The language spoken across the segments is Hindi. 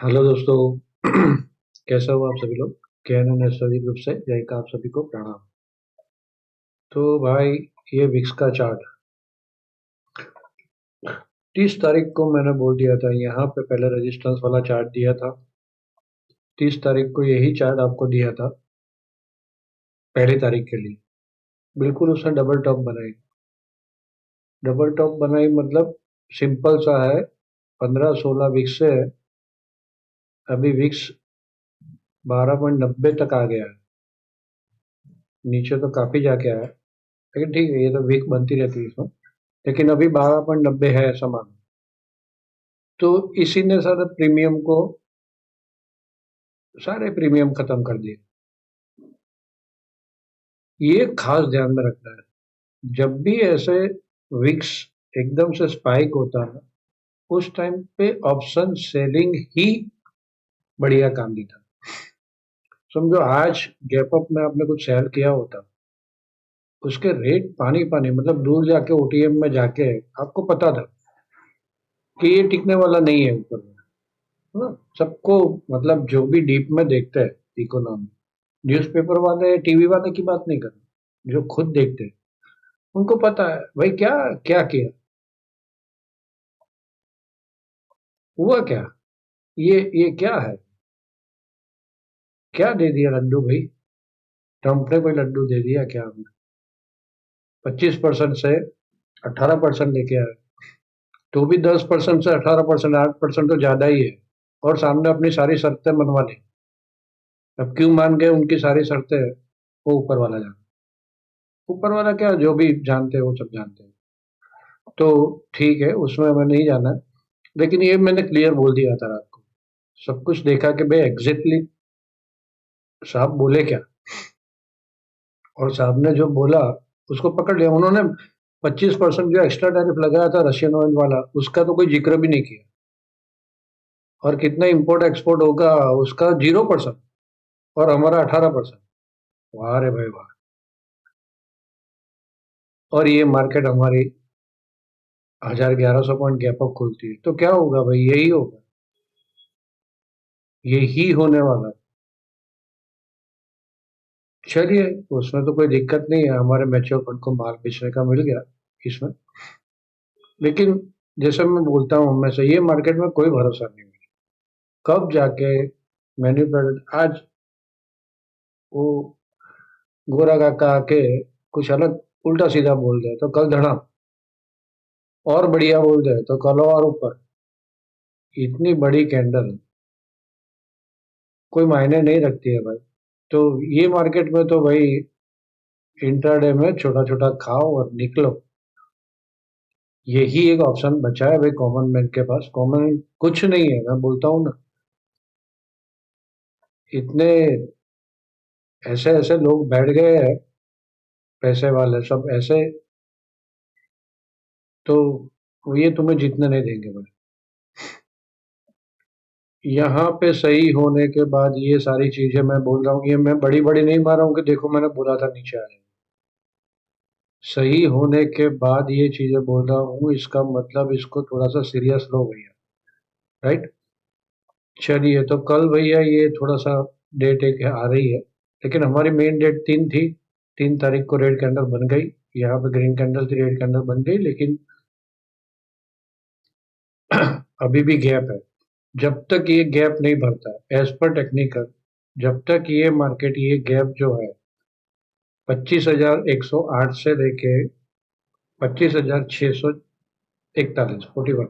हेलो दोस्तों। कैसे हो आप सभी लोग? केएनएन स्टडी ग्रुप से जय का आप सभी को प्रणाम। तो भाई, ये विक्स का चार्ट 30 तारीख को मैंने बोल दिया था, यहाँ पे पहले रेजिस्टेंस वाला चार्ट दिया था। 30 तारीख को यही चार्ट आपको दिया था, पहली तारीख के लिए। बिल्कुल उसने डबल टॉप बनाई। डबल टॉप बनाई मतलब सिंपल सा है, 15-16 विक्स से अभी विक्स 12.90 तक आ गया है। नीचे तो काफी जाके आया, लेकिन ठीक है, ये तो वीक बनती रहती है इसमें। लेकिन अभी 12.90 है ऐसा मानो। तो इसी ने सारे प्रीमियम खत्म कर दिए। ये खास ध्यान में रखना है, जब भी ऐसे विक्स एकदम से स्पाइक होता है, उस टाइम पे ऑप्शन सेलिंग ही बढ़िया काम देता है। समझो आज गैप अप में आपने कुछ सेल किया होता, उसके रेट पानी पानी, मतलब दूर जाके ओटीएम में जाके आपको पता था कि ये टिकने वाला नहीं है ऊपर में, है ना? सबको, मतलब जो भी डीप में देखते हैं इकोनॉमी, न्यूज़पेपर वाले टीवी वाले की बात नहीं कर रहा, जो खुद देखते हैं उनको पता है भाई क्या क्या किया, हुआ क्या, ये क्या है, क्या दे दिया लड्डू भाई। ट्रम्प ने कोई लड्डू दे दिया क्या हमें? 25% से 18% लेके आए, तो भी 10% से 18%, 8% तो ज्यादा ही है। और सामने अपनी सारी शर्तें मनवा ली। अब क्यों मान गए उनकी सारी शर्तें? वो ऊपर वाला जाने, ऊपर वाला क्या, जो भी जानते हैं वो सब जानते हैं। तो ठीक है, उसमें हमें नहीं जाना है। लेकिन ये मैंने क्लियर बोल दिया था रात को, सब कुछ देखा कि भाई एग्जैक्टली साहब बोले क्या, और साहब ने जो बोला उसको पकड़ लिया उन्होंने। 25% जो एक्स्ट्रा टैरिफ लगाया था रशियन ऑयल वाला, उसका तो कोई जिक्र भी नहीं किया। और कितना इंपोर्ट एक्सपोर्ट होगा उसका 0%, और हमारा 18%। वाह रे भाई वाह। और ये मार्केट हमारी 1100 पॉइंट गैप अप खुलती है, तो क्या होगा भाई? यही होगा, यही होने वाला है। चलिए, उसमें तो कोई दिक्कत नहीं है, हमारे म्यूचुअल फंड को माल बेचने का मिल गया इसमें। लेकिन जैसे मैं बोलता हूँ हमेशा, ये मार्केट में कोई भरोसा नहीं है, कब जाके मैन्युपुलेट। आज वो गोरा काका आके कुछ अलग उल्टा सीधा बोल दे तो कल धड़ा, और बढ़िया बोल दे तो कल और ऊपर। इतनी बड़ी कैंडल कोई मायने नहीं रखती है भाई। तो ये मार्केट में तो भाई इंट्राडे में छोटा छोटा खाओ और निकलो। यही एक ऑप्शन बचा है भाई कॉमन मैन के पास। कॉमन कुछ नहीं है, मैं बोलता हूँ ना। इतने ऐसे ऐसे लोग बैठ गए हैं, पैसे वाले सब ऐसे, तो ये तुम्हें जीतने नहीं देंगे भाई। यहाँ पे सही होने के बाद ये सारी चीजें मैं बोल रहा हूँ, ये मैं बड़ी बड़ी नहीं मार रहा हूँ कि देखो मैंने बोला था नीचे आए। सही होने के बाद ये चीजें बोल रहा हूँ, इसका मतलब इसको थोड़ा सा सीरियस लो भैया। राइट। चलिए, तो कल भैया ये थोड़ा सा डेट एक आ रही है, लेकिन हमारी मेन डेट 3 थी। 3 तारीख को रेड कैंडल बन गई, यहाँ पे ग्रीन कैंडल थी, रेड कैंडल बन गई, लेकिन अभी भी गैप है। जब तक ये गैप नहीं भरता है एज पर टेक्निकल, जब तक ये मार्केट ये गैप जो है 25,108 से लेके 25,641, 41,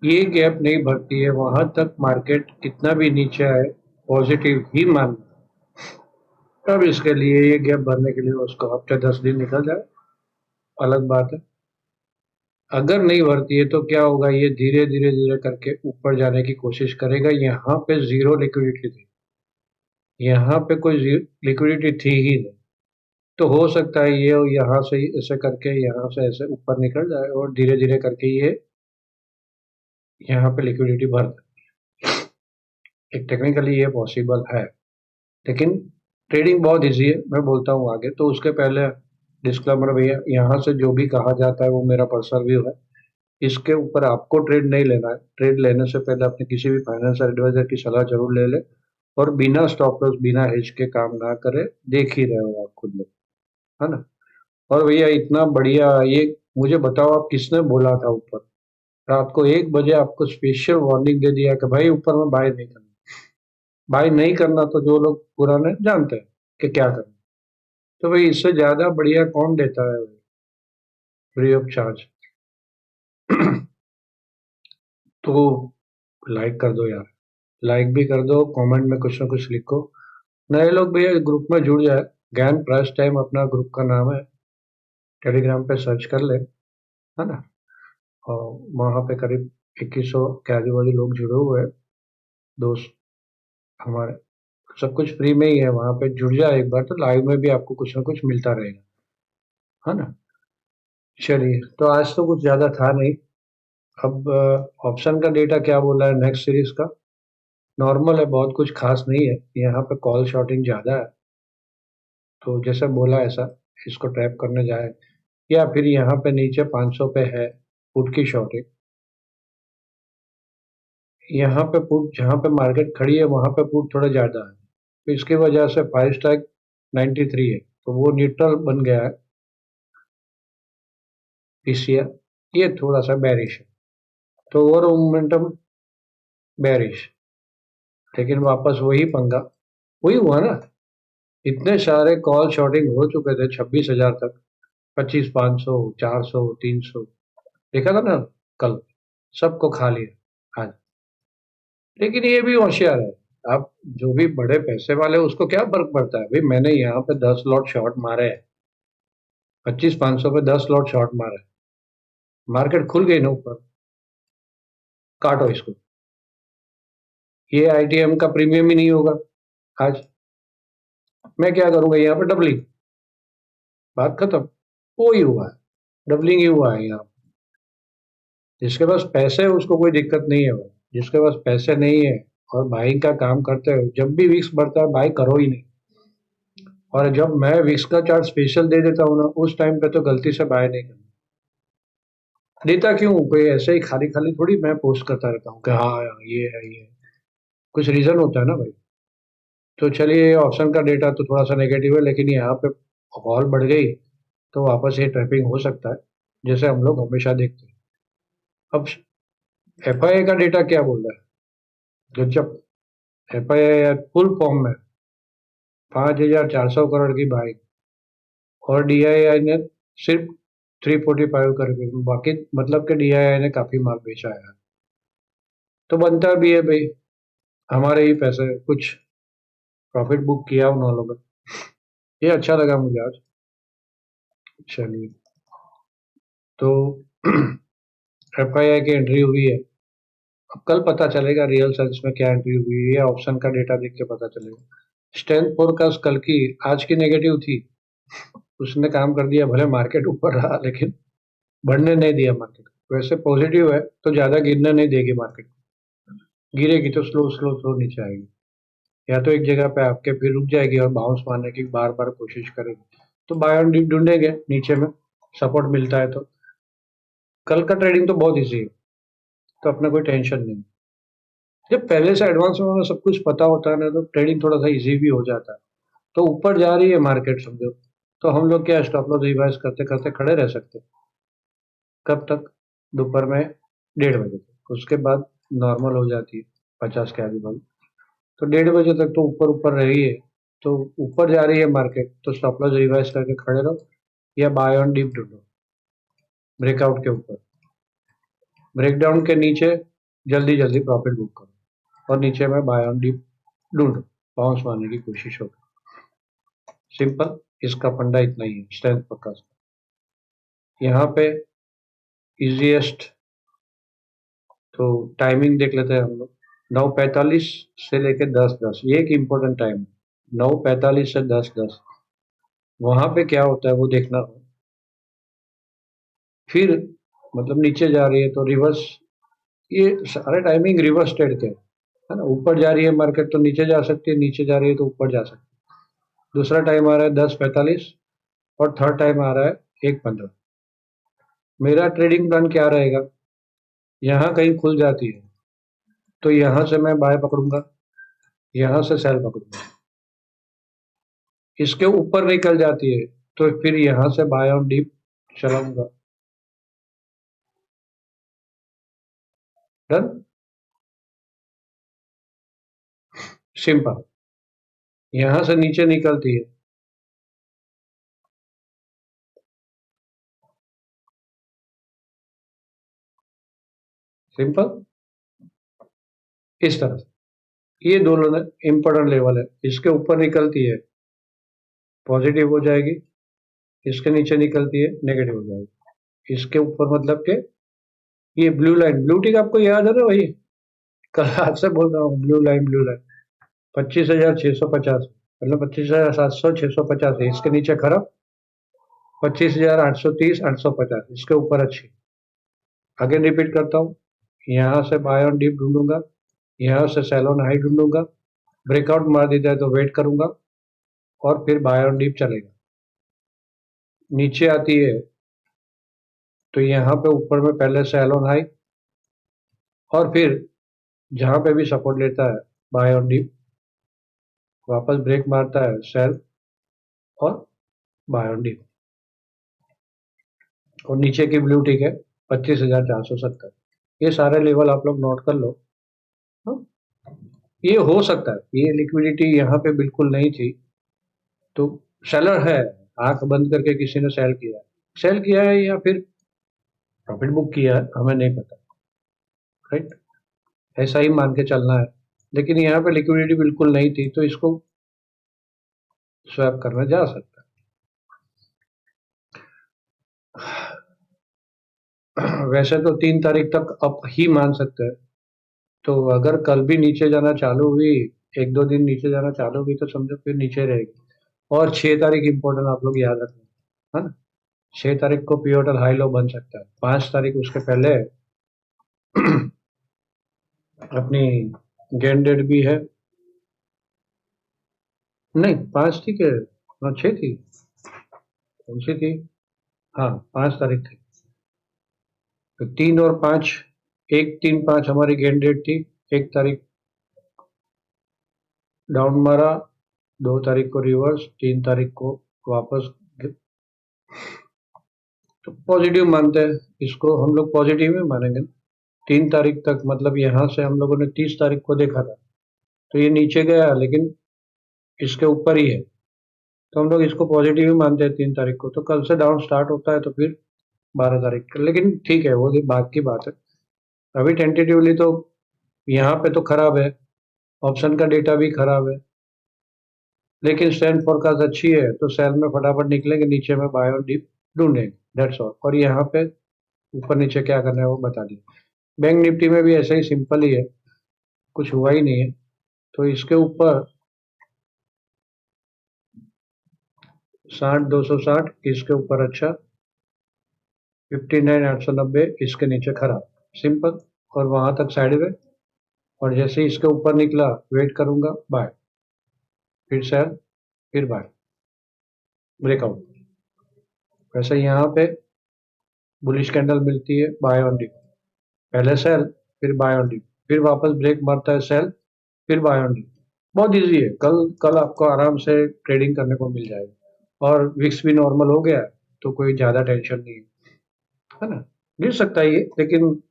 ये गैप नहीं भरती है, वहां तक मार्केट कितना भी नीचे आए पॉजिटिव ही मान। तब इसके लिए ये गैप भरने के लिए उसको हफ्ते 10 दिन निकल जाए, अलग बात है। अगर नहीं भरती है तो क्या होगा, ये धीरे धीरे धीरे करके ऊपर जाने की कोशिश करेगा। यहाँ पे जीरो लिक्विडिटी थी, यहाँ पे कोई लिक्विडिटी थी ही नहीं। तो हो सकता है ये यहाँ से ऐसे करके यहाँ से ऐसे ऊपर निकल जाए और धीरे धीरे करके ये यहाँ पे लिक्विडिटी भर दे। एक टेक्निकली ये पॉसिबल है, लेकिन ट्रेडिंग बहुत इजी है, मैं बोलता हूँ आगे। तो उसके पहले डिस्क्लेमर भैया, यहाँ से जो भी कहा जाता है वो मेरा पर्सनल व्यू है। इसके ऊपर आपको ट्रेड नहीं लेना है। ट्रेड लेने से पहले अपने किसी भी फाइनेंशियल एडवाइजर की सलाह जरूर ले ले, और बिना स्टॉप लॉस बिना हेज के काम ना करे। देख ही रहे हो आप खुद लोग, है ना। और भैया इतना बढ़िया ये, मुझे बताओ आप किसने बोला था ऊपर रात को 1 बजे आपको स्पेशल वार्निंग दे दिया कि भाई ऊपर में बाय नहीं करना। बाय नहीं करना तो जो लोग पुराने जानते हैं कि क्या करना। तो भाई इससे ज्यादा बढ़िया कौन देता है भाई, फ्री ऑफ चार्ज। तो लाइक कर दो यार, लाइक भी कर दो, कमेंट में कुछ ना कुछ लिखो। नए लोग भैया ग्रुप में जुड़ जाए। ज्ञान प्राइस टाइम अपना ग्रुप का नाम है, टेलीग्राम पे सर्च कर ले, है ना। और वहाँ पे करीब 2100 के आजू बाजू लोग जुड़े हुए हैं, दोस्त हमारे। सब कुछ फ्री में ही है, वहाँ पे जुड़ जाए एक बार तो लाइव में भी आपको कुछ ना कुछ मिलता रहेगा, है ना। चलिए, तो आज तो कुछ ज्यादा था नहीं। अब ऑप्शन का डेटा क्या बोला है नेक्स्ट सीरीज का। नॉर्मल है, बहुत कुछ खास नहीं है। यहाँ पे कॉल शॉर्टिंग ज्यादा है, तो जैसे बोला ऐसा इसको ट्रैप करने जाए, या फिर यहाँ पे नीचे 500 पे है पुट की शॉर्टिंग। यहाँ पे पुट जहाँ पे मार्केट खड़ी है वहां पे पुट थोड़ा ज्यादा है, तो इसकी वजह से प्राइस टैग 93 है, तो वो न्यूट्रल बन गया है इस ईयर। ये थोड़ा सा बेरिश है, तो ओवर मोमेंटम बेरिश। लेकिन वापस वही पंगा, वही हुआ ना। इतने सारे कॉल शॉर्टिंग हो चुके थे 26,000 तक, 25, 500, 400, 300, देखा था ना कल, सबको खा लिया आज। लेकिन ये भी होशियार है। आप जो भी बड़े पैसे वाले उसको क्या फर्क पड़ता है भाई, मैंने यहाँ पे 10 लॉट शॉर्ट मारे हैं, 25, 500 पे 10 लॉट शॉर्ट मारे, मार्केट खुल गई ना ऊपर, काटो इसको। ये आईटीएम का प्रीमियम ही नहीं होगा आज, मैं क्या करूंगा यहाँ पे डबलिंग, बात खत्म। वो ही हुआ है, डबलिंग ही हुआ है यहाँ। जिसके पास पैसे है उसको कोई दिक्कत नहीं है भाई, जिसके पास पैसे नहीं है और बाइंग का काम करते हो, जब भी विक्स बढ़ता है बाई करो ही नहीं। और जब मैं विक्स का चार्ट स्पेशल दे देता हूँ ना, उस टाइम पे तो गलती से बाय नहीं करना। देता क्यों, कोई ऐसे ही खाली खाली थोड़ी मैं पोस्ट करता रहता हूँ कि हाँ ये है ये है। कुछ रीजन होता है ना भाई। तो चलिए, ऑप्शन का डेटा तो थोड़ा सा नेगेटिव है, लेकिन यहाँ पे हॉल बढ़ गई तो वापस ये ट्रैपिंग हो सकता है, जैसे हम लोग हमेशा देखते हैं। अब एफआईआई का डेटा क्या बोल रहा है, गजब। एफआईआई फुल फॉर्म में 5,400 करोड़ की बाइक, और डीआईआई ने सिर्फ 345 करके, बाकी मतलब कि डीआईआई ने काफी माल बेचा है। तो बनता भी है भाई, हमारे ही पैसे कुछ प्रॉफिट बुक किया उन लोगों ने। ये अच्छा लगा मुझे आज। चलिए, तो एफआईआई की एंट्री हुई है। अब कल पता चलेगा रियल सेंस में क्या एंट्री हुई है, या ऑप्शन का डेटा देख के पता चलेगा। स्ट्रेंथ फोरकास्ट कल की, आज की नेगेटिव थी, उसने काम कर दिया। भले मार्केट ऊपर रहा लेकिन बढ़ने नहीं दिया मार्केट। वैसे पॉजिटिव है तो ज्यादा गिरने नहीं देगी मार्केट, गिरेगी तो स्लो स्लो स्लो नीचे आएगी, या तो एक जगह पे आपके फिर रुक जाएगी और बाउंस मारने की बार बार कोशिश करेगी। तो बाय ऑन डिप ढूंढेंगे नीचे में, सपोर्ट मिलता है तो। कल का ट्रेडिंग तो बहुत इजी है, तो अपना कोई टेंशन नहीं। जब पहले से एडवांस में हमें सब कुछ पता होता है ना, तो ट्रेडिंग थोड़ा सा इजी भी हो जाता है। तो ऊपर जा रही है मार्केट समझो, तो हम लोग क्या स्टॉप लॉस रिवाइज करते करते खड़े रह सकते हैं। कब तक, दोपहर में 1:30 बजे तक, उसके बाद नॉर्मल हो जाती है 50 के आजू बाजू। तो 1:30 बजे तक तो ऊपर ऊपर रही है। तो ऊपर जा रही है मार्केट तो स्टॉप लॉस रिवाइज करके खड़े रहो, या बाय ऑन डीप ढूंढो ब्रेकआउट के ऊपर। ब्रेकडाउन के नीचे जल्दी जल्दी प्रॉफिट बुक करो, और नीचे में बाय ऑन डीप ढूंढो, बाउंस मारने की कोशिश हो। सिंपल, इसका फंडा इतना ही है स्ट्रेंथ फोरकास्ट। यहाँ पे इजीएस्ट, तो टाइमिंग देख लेते हैं हम लोग। 9:45 से लेके 10:10, ये एक इम्पोर्टेंट टाइम है। 9:45 से 10:10, वहां पे क्या होता है वो देखना हो। फिर मतलब नीचे जा रही है तो रिवर्स, ये सारे टाइमिंग रिवर्स ट्रेड के है ना। ऊपर जा रही है मार्केट तो नीचे जा सकती है, नीचे जा रही है तो ऊपर जा सकती है। दूसरा टाइम आ रहा है 10:45, और थर्ड टाइम आ रहा है 1:15। मेरा ट्रेडिंग प्लान क्या रहेगा, यहाँ कहीं खुल जाती है तो यहाँ से मैं बाय पकड़ूंगा, यहाँ से सेल पकड़ूंगा। इसके ऊपर निकल जाती है तो फिर यहाँ से बाय ऑन डीप चलाऊंगा। Done, simple. यहाँ से नीचे निकलती है, सिंपल, इस तरह से। ये दोनों इंपॉर्टेंट लेवल है। इसके ऊपर निकलती है पॉजिटिव हो जाएगी, इसके नीचे निकलती है नेगेटिव हो जाएगी। इसके ऊपर मतलब के ये ब्लू लाइन, ब्लू टिक आपको याद है ना भाई, कल आपसे बोल रहा हूँ, ब्लू लाइन, ब्लू लाइन 25,650, मतलब 25,700, 650 है। इसके नीचे खराब 25,830, 850, इसके ऊपर अच्छी। अगेन रिपीट करता हूँ, यहाँ से बाय ऑन डीप ढूंढूंगा, यहाँ से सेल ऑन हाई ढूंढूंगा, ब्रेकआउट मार देता है तो वेट करूंगा और फिर बाय ऑन डीप चलेगा। नीचे आती है तो यहाँ पे ऊपर में पहले सेल ऑन हाई और फिर जहां पे भी सपोर्ट लेता है बाय ऑन डीप, वापस ब्रेक मारता है सेल और बाय ऑन डीप। और नीचे की ब्लू टिक है 25,470। ये सारे लेवल आप लोग नोट कर लो। हाँ? ये हो सकता है, ये लिक्विडिटी यहाँ पे बिल्कुल नहीं थी तो सेलर है, आंख बंद करके किसी ने सेल किया है या फिर प्रॉफिट बुक किया है, हमें नहीं पता, राइट। ऐसा ही मान के चलना है। लेकिन यहाँ पे लिक्विडिटी बिल्कुल नहीं थी तो इसको स्वैप करना जा सकता है। वैसे तो 3 तारीख तक अप ही मान सकते हैं, तो अगर कल भी नीचे जाना चालू हुई, 1-2 दिन नीचे जाना चालू हुई तो समझो फिर नीचे रहेगी। और 6 तारीख इंपॉर्टेंट, आप लोग याद रखना, है ना। 6 तारीख को पिवोटल हाई लो बन सकता है। 5 तारीख उसके पहले अपनी गेन डेट भी है। नहीं, 5 थी के 6 थी, कौन सी थी? हाँ, 5 तारीख थी। तो 3 और 5, 1, 3, 5 हमारी गेन डेट थी। 1 तारीख डाउन मारा, 2 तारीख को रिवर्स, 3 तारीख को वापस। तो पॉजिटिव मानते हैं इसको, हम लोग पॉजिटिव ही मानेंगे। 3 तारीख तक मतलब यहाँ से हम लोगों ने 30 तारीख को देखा था तो ये नीचे गया लेकिन इसके ऊपर ही है, तो हम लोग इसको पॉजिटिव ही मानते हैं 3 तारीख को। तो कल से डाउन स्टार्ट होता है तो फिर 12 तारीख, लेकिन ठीक है, वो बात की बात है। अभी टेंटेटिवली तो यहाँ पे तो खराब है, ऑप्शन का डेटा भी खराब है, लेकिन स्टैंड फोरकास्ट अच्छी है तो सेल में फटाफट निकलेंगे, नीचे में बाय और डीप ढूंढेंगे, दैट्स ऑल। और यहाँ पे ऊपर नीचे क्या करना है वो बता दिया। बैंक निफ्टी में भी ऐसा ही सिंपल ही है, कुछ हुआ ही नहीं है। तो इसके ऊपर 60,260, इसके ऊपर अच्छा 59,890, इसके नीचे खराब, सिंपल। और वहां तक साइडवे, और जैसे ही इसके ऊपर निकला वेट करूंगा, बाय, फिर सेल, फिर बाय, ब्रेकआउट। वैसे यहाँ पे बुलिश कैंडल मिलती है, बाय ऑन डिप, पहले सेल फिर बाय ऑन डिप, फिर वापस ब्रेक मारता है सेल, फिर बाय ऑन डिप। बहुत इजी है, कल कल आपको आराम से ट्रेडिंग करने को मिल जाएगा। और विक्स भी नॉर्मल हो गया है तो कोई ज्यादा टेंशन नहीं है ना। गिर सकता है ये, लेकिन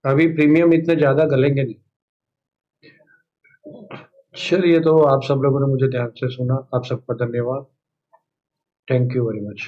अभी प्रीमियम इतने ज्यादा गलेंगे नहीं। चलिए, तो आप सब लोगों ने मुझे ध्यान से सुना, आप सबका धन्यवाद। Thank you very much.